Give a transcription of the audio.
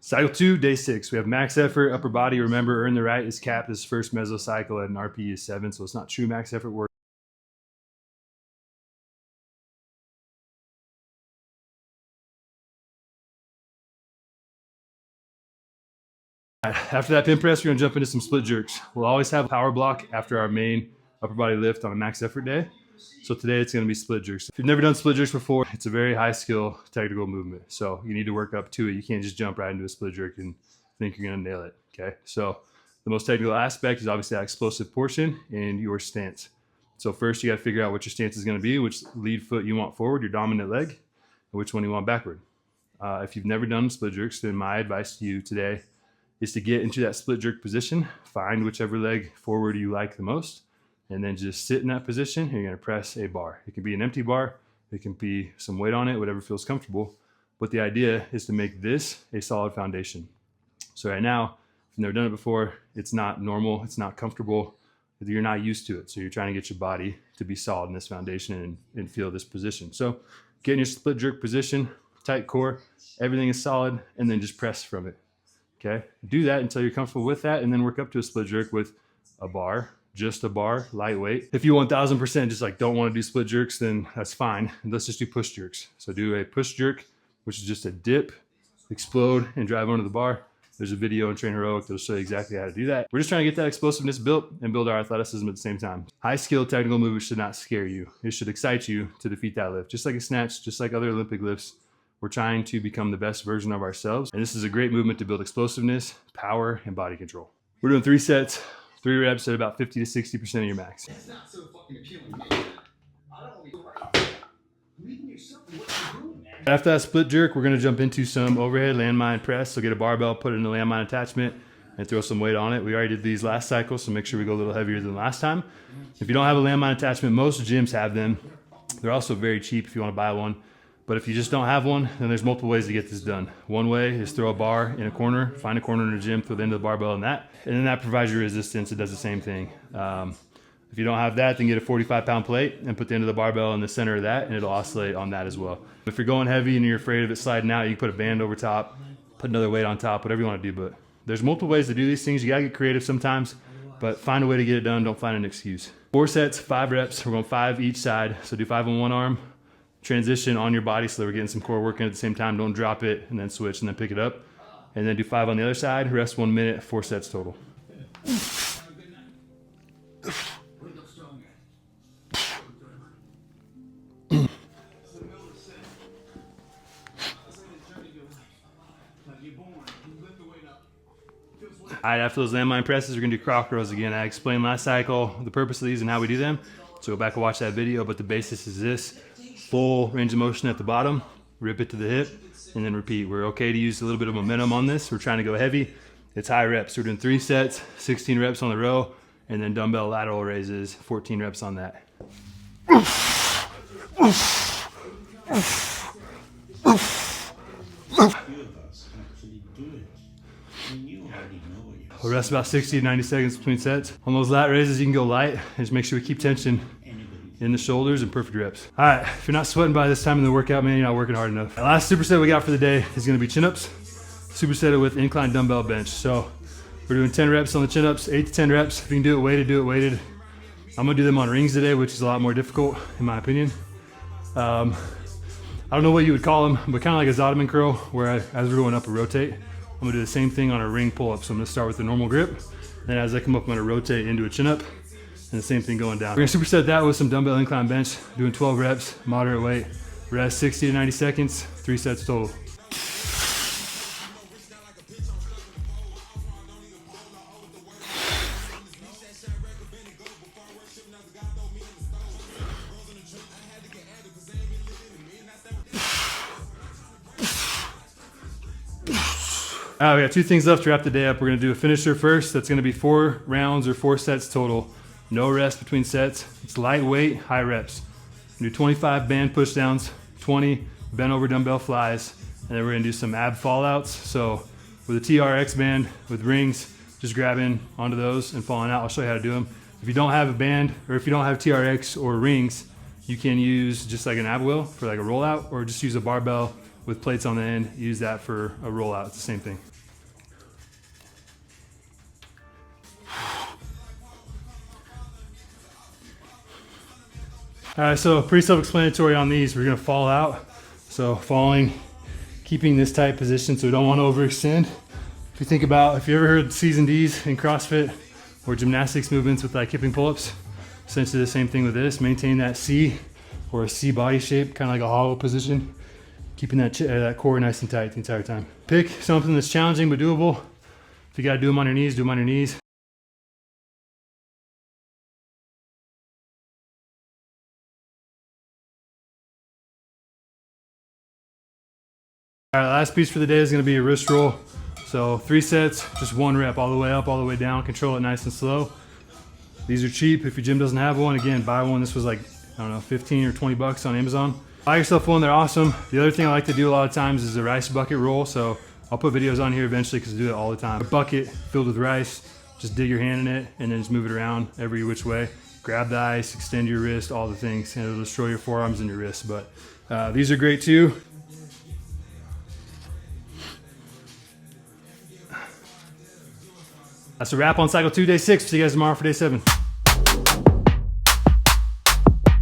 Cycle 2, day 6. We have max effort, upper body. Remember, earn the right is capped this first mesocycle at an RPE of 7, so it's not true max effort work. After that pin press, we're gonna jump into some split jerks. We'll always have a power block after our main upper body lift on a max effort day. So today it's gonna be split jerks. If you've never done split jerks before, it's a very high skill technical movement. So you need to work up to it. You can't just jump right into a split jerk and think you're gonna nail it, okay? So the most technical aspect is obviously that explosive portion and your stance. So first you gotta figure out what your stance is gonna be, which lead foot you want forward, your dominant leg, and which one you want backward. If you've never done split jerks, then my advice to you today is to get into that split jerk position, find whichever leg forward you like the most, and then just sit in that position and you're gonna press a bar. It can be an empty bar, it can be some weight on it, whatever feels comfortable. But the idea is to make this a solid foundation. So right now, if you've never done it before, it's not normal, it's not comfortable, you're not used to it. So you're trying to get your body to be solid in this foundation and feel this position. So get in your split jerk position, tight core, everything is solid, and then just press from it. Okay, do that until you're comfortable with that, and then work up to a split jerk with a bar, just a bar, lightweight. If you 1000% just like don't want to do split jerks, then that's fine. Let's just do push jerks. So do a push jerk, which is just a dip, explode, and drive onto the bar. There's a video in Train Heroic that'll show you exactly how to do that. We're just trying to get that explosiveness built and build our athleticism at the same time. High skill technical movements should not scare you. It should excite you to defeat that lift. Just like a snatch, just like other Olympic lifts, we're trying to become the best version of ourselves. And this is a great movement to build explosiveness, power, and body control. We're doing 3 sets, 3 reps at about 50 to 60% of your max. That's not so fucking appealing, man. I don't want to leaving yourself in what you're doing, man. After that split jerk, we're gonna jump into some overhead landmine press. So get a barbell, put it in the landmine attachment, and throw some weight on it. We already did these last cycle, so make sure we go a little heavier than last time. If you don't have a landmine attachment, most gyms have them. They're also very cheap if you wanna buy one. But if you just don't have one, then there's multiple ways to get this done. One way is throw a bar in a corner, find a corner in the gym, throw the end of the barbell in that, and then that provides you resistance. It does the same thing. If you don't have that, then get a 45-pound plate and put the end of the barbell in the center of that, and it'll oscillate on that as well. If you're going heavy and you're afraid of it sliding out, you can put a band over top, put another weight on top, whatever you want to do. But there's multiple ways to do these things. You gotta get creative sometimes, but find a way to get it done. Don't find an excuse. 4 sets, 5 reps. We're going 5 each side. So do 5 on one arm. Transition on your body so that we're getting some core work in at the same time. Don't drop it and then switch and then pick it up. And then do 5 on the other side. Rest 1 minute, 4 sets total. All right, after those landmine presses, we're gonna do croc rows again. I explained last cycle the purpose of these and how we do them. So go back and watch that video, but the basis is this. Full range of motion at the bottom, rip it to the hip, and then repeat. We're okay to use a little bit of momentum on this. We're trying to go heavy. It's high reps. We're doing 3 sets, 16 reps on the row, and then dumbbell lateral raises, 14 reps on that. We'll rest about 60 to 90 seconds between sets. On those lat raises, you can go light, and just make sure we keep tension in the shoulders and perfect reps. All right, if you're not sweating by this time in the workout, man, you're not working hard enough. The last superset we got for the day is gonna be chin-ups, supersetted with incline dumbbell bench. So we're doing 10 reps on the chin-ups, 8 to 10 reps. If you can do it weighted, do it weighted. I'm gonna do them on rings today, which is a lot more difficult, in my opinion. I don't know what you would call them, but kind of like a Ottoman curl, where as we're going up, we rotate. I'm gonna do the same thing on a ring pull-up. So I'm gonna start with the normal grip, then as I come up, I'm gonna rotate into a chin-up, and the same thing going down. We're gonna superset that with some dumbbell incline bench, doing 12 reps, moderate weight, rest 60 to 90 seconds, 3 sets total. All right, we got 2 things left to wrap the day up. We're gonna do a finisher first. That's gonna be 4 rounds or 4 sets total. No rest between sets. It's lightweight, high reps. We're gonna do 25 band pushdowns, 20 bent over dumbbell flies, and then we're gonna do some ab fallouts. So with a TRX band with rings, just grabbing onto those and falling out. I'll show you how to do them. If you don't have a band, or if you don't have TRX or rings, you can use just like an ab wheel for like a rollout, or just use a barbell with plates on the end. Use that for a rollout. It's the same thing. All right, so pretty self-explanatory on these. We're gonna fall out. So falling, keeping this tight position so we don't want to overextend. If you think about, if you ever heard C's and D's in CrossFit or gymnastics movements with like hipping pull-ups, essentially the same thing with this. Maintain that C or a C body shape, kind of like a hollow position, keeping that core nice and tight the entire time. Pick something that's challenging but doable. If you gotta do them on your knees, do them on your knees. All right, last piece for the day is gonna be a wrist roll. So 3 sets, just 1 rep, all the way up, all the way down. Control it nice and slow. These are cheap. If your gym doesn't have one, again, buy one. This was like, I don't know, 15 or 20 bucks on Amazon. Buy yourself one, they're awesome. The other thing I like to do a lot of times is a rice bucket roll. So I'll put videos on here eventually because I do it all the time. A bucket filled with rice, just dig your hand in it and then just move it around every which way. Grab the ice, extend your wrist, all the things, and it'll destroy your forearms and your wrists. But these are great too. That's a wrap on cycle 2, day 6. See you guys tomorrow for day 7.